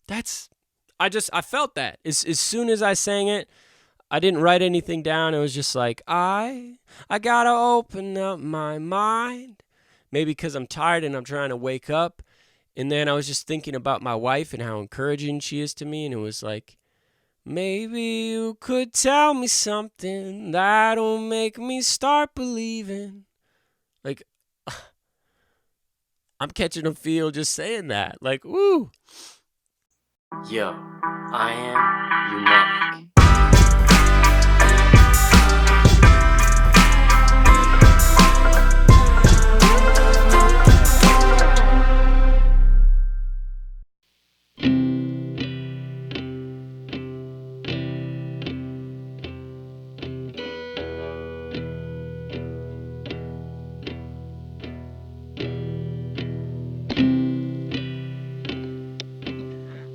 I felt that. As soon as I sang it, I didn't write anything down. It was just like, I gotta open up my mind. Maybe because I'm tired and I'm trying to wake up. And then I was just thinking about my wife and how encouraging she is to me. And it was like, maybe you could tell me something that'll make me start believing. Like, I'm catching a feel just saying that. Like, woo. Yo, I am Umonic.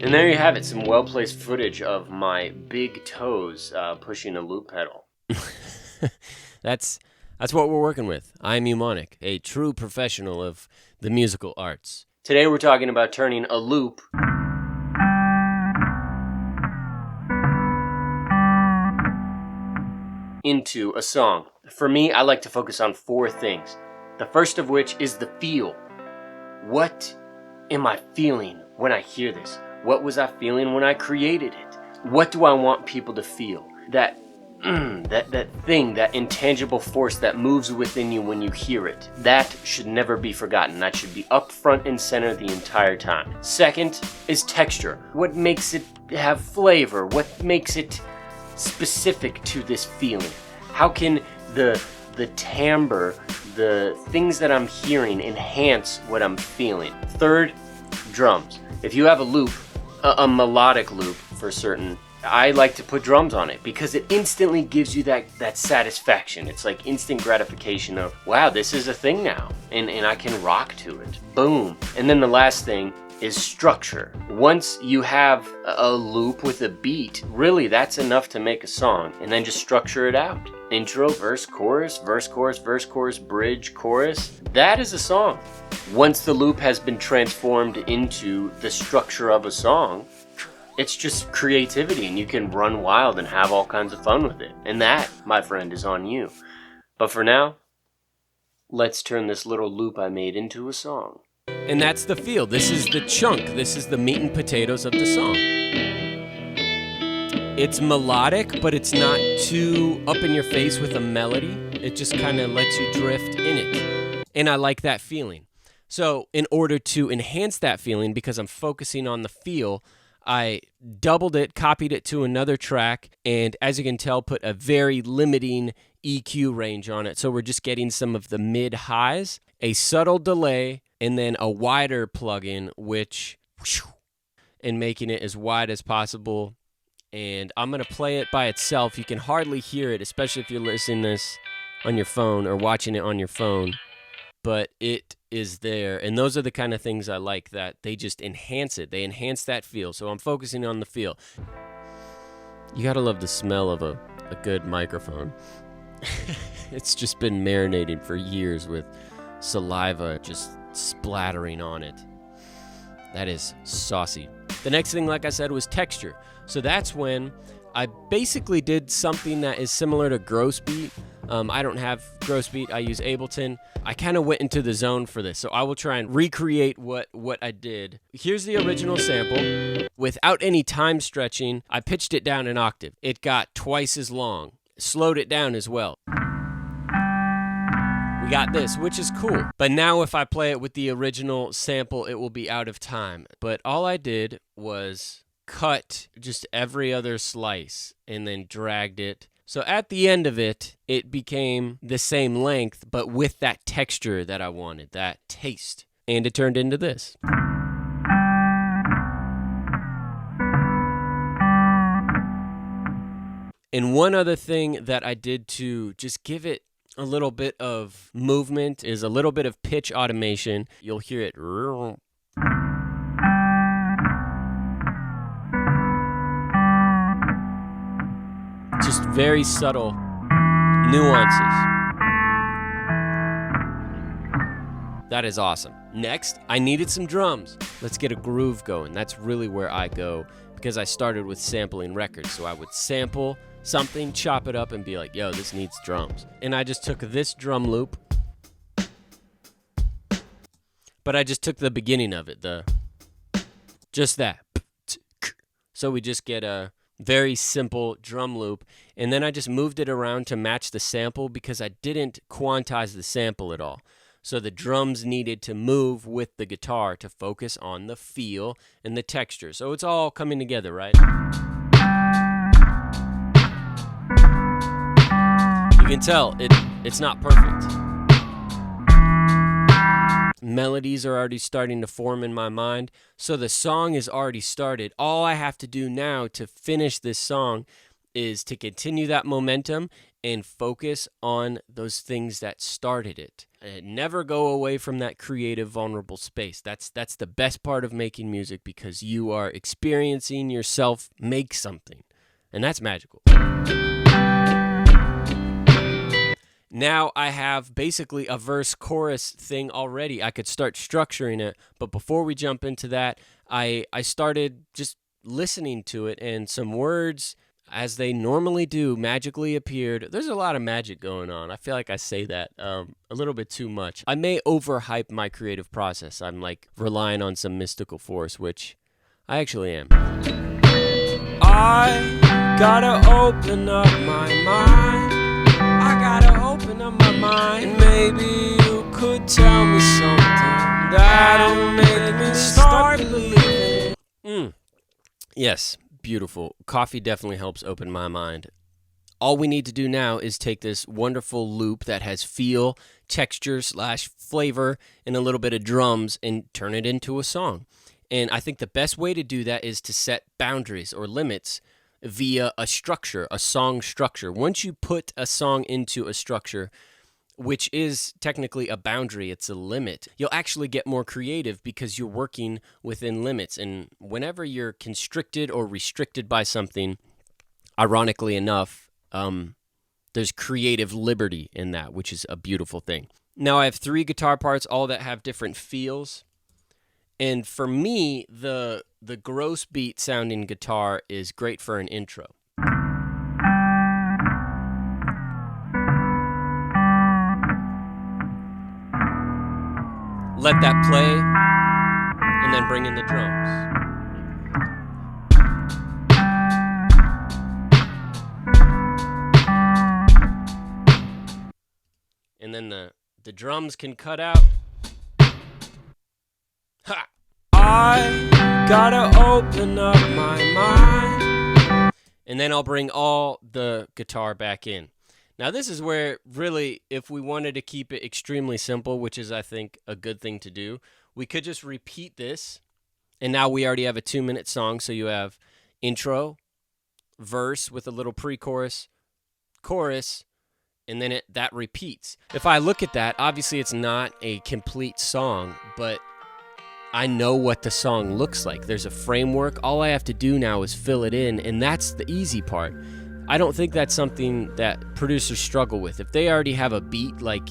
And there you have it, some well-placed footage of my big toes pushing a loop pedal. That's what we're working with. I'm Umonic, a true professional of the musical arts. Today we're talking about turning a loop into a song. For me, I like to focus on 4 things. The first of which is the feel. What am I feeling when I hear this? What was I feeling when I created it? What do I want people to feel? That thing, that intangible force that moves within you when you hear it. That should never be forgotten. That should be up front and center the entire time. Second is texture. What makes it have flavor? What makes it specific to this feeling? How can the timbre, the things that I'm hearing enhance what I'm feeling? Third, drums. If you have a loop, a melodic loop for certain, I like to put drums on it because it instantly gives you that satisfaction. It's like instant gratification of, wow, this is a thing now, and I can rock to it. Boom. And then the last thing is structure. Once you have a loop with a beat, really that's enough to make a song, and then just structure it out. Intro, verse, chorus, verse, chorus, bridge, chorus. That is a song. Once the loop has been transformed into the structure of a song, it's just creativity, and you can run wild and have all kinds of fun with it. And that, my friend, is on you. But for now, let's turn this little loop I made into a song. And that's the feel. This is the chunk. This is the meat and potatoes of the song. It's melodic, but it's not too up in your face with a melody. It just kind of lets you drift in it. And I like that feeling. So in order to enhance that feeling, because I'm focusing on the feel, I doubled it, copied it to another track, and as you can tell, put a very limiting EQ range on it. So we're just getting some of the mid-highs, a subtle delay, and then a wider plugin, and making it as wide as possible. And I'm going to play it by itself. You can hardly hear it, especially if you're listening to this on your phone or watching it on your phone. But it is there. And those are the kind of things I like, that they just enhance it. They enhance that feel. So I'm focusing on the feel. You got to love the smell of a good microphone. It's just been marinating for years with saliva just splattering on it. That is saucy. The next thing, like I said, was texture. So that's when I basically did something that is similar to Grossbeat. I don't have Grossbeat. I use Ableton. I kind of went into the zone for this, so I will try and recreate what I did. Here's the original sample. Without any time stretching, I pitched it down an octave. It got twice as long. Slowed it down as well. We got this, which is cool. But now if I play it with the original sample, it will be out of time. But all I did was cut just every other slice and then dragged it. So at the end of it, it became the same length, but with that texture that I wanted, that taste. And it turned into this. And one other thing that I did to just give it a little bit of movement is a little bit of pitch automation. You'll hear it. Just very subtle nuances. That is awesome. Next, I needed some drums. Let's get a groove going. That's really where I go because I started with sampling records. So I would sample something, chop it up, and be like, yo, this needs drums. And I just took this drum loop, but I just took the beginning of it, just that. So we just get a very simple drum loop, and then I just moved it around to match the sample because I didn't quantize the sample at all. So the drums needed to move with the guitar to focus on the feel and the texture. So it's all coming together, right? You can tell it's not perfect. Melodies are already starting to form in my mind. So the song is already started. All I have to do now to finish this song is to continue that momentum and focus on those things that started it. And never go away from that creative, vulnerable space. That's the best part of making music because you are experiencing yourself make something. And that's magical. Now I have basically a verse-chorus thing already. I could start structuring it, but before we jump into that, I started just listening to it, and some words, as they normally do, magically appeared. There's a lot of magic going on. I feel like I say that a little bit too much. I may overhype my creative process. I'm like relying on some mystical force, which I actually am. I gotta open up my mind. I gotta open up my mind. And maybe you could tell me something that'll make me start believing. Yes, beautiful. Coffee definitely helps open my mind. All we need to do now is take this wonderful loop that has feel, texture / flavor, and a little bit of drums and turn it into a song. And I think the best way to do that is to set boundaries or limits via a structure, a song structure. Once you put a song into a structure, which is technically a boundary, it's a limit, you'll actually get more creative because you're working within limits. And whenever you're constricted or restricted by something, ironically enough, there's creative liberty in that, which is a beautiful thing. Now I have 3 guitar parts, all that have different feels. And for me, the gross beat sounding guitar is great for an intro. Let that play, and then bring in the drums. And then the drums can cut out. Ha! I gotta open up my mind. And then I'll bring all the guitar back in. Now this is where really, if we wanted to keep it extremely simple, which is I think a good thing to do, we could just repeat this. And now we already have a 2-minute song. So you have intro, verse with a little pre-chorus, chorus, and then that repeats. If I look at that, obviously it's not a complete song, but I know what the song looks like. There's a framework. All I have to do now is fill it in, and that's the easy part. I don't think that's something that producers struggle with. If they already have a beat like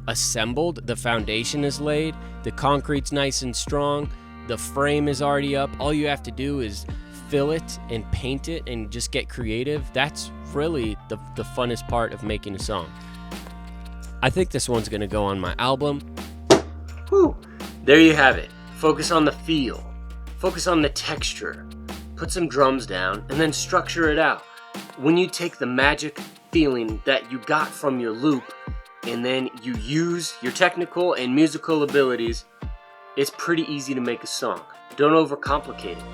assembled, the foundation is laid, the concrete's nice and strong, the frame is already up, all you have to do is fill it and paint it and just get creative. That's really the funnest part of making a song. I think this one's gonna go on my album. Whew. There you have it. Focus on the feel, focus on the texture, put some drums down, and then structure it out. When you take the magic feeling that you got from your loop, and then you use your technical and musical abilities, it's pretty easy to make a song. Don't overcomplicate it.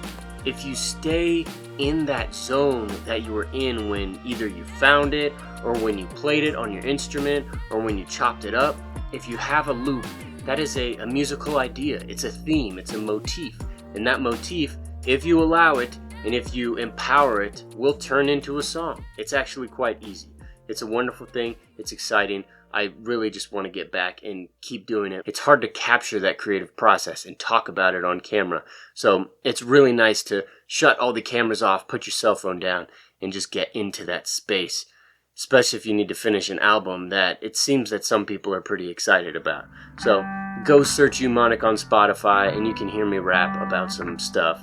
If you stay in that zone that you were in when either you found it, or when you played it on your instrument, or when you chopped it up, if you have a loop, that is a musical idea. It's a theme, it's a motif. And that motif, if you allow it, and if you empower it, will turn into a song. It's actually quite easy. It's a wonderful thing, it's exciting. I really just want to get back and keep doing it. It's hard to capture that creative process and talk about it on camera. So it's really nice to shut all the cameras off, put your cell phone down, and just get into that space. especially if you need to finish an album that it seems that some people are pretty excited about. So go search Eumonic on Spotify and you can hear me rap about some stuff.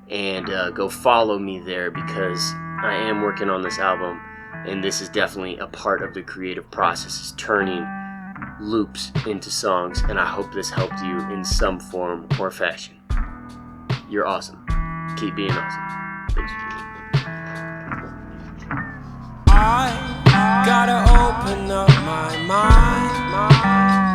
And go follow me there because I am working on this album, and this is definitely a part of the creative process, is turning loops into songs, and I hope this helped you in some form or fashion. You're awesome. Keep being awesome. Peace. I gotta open up my mind.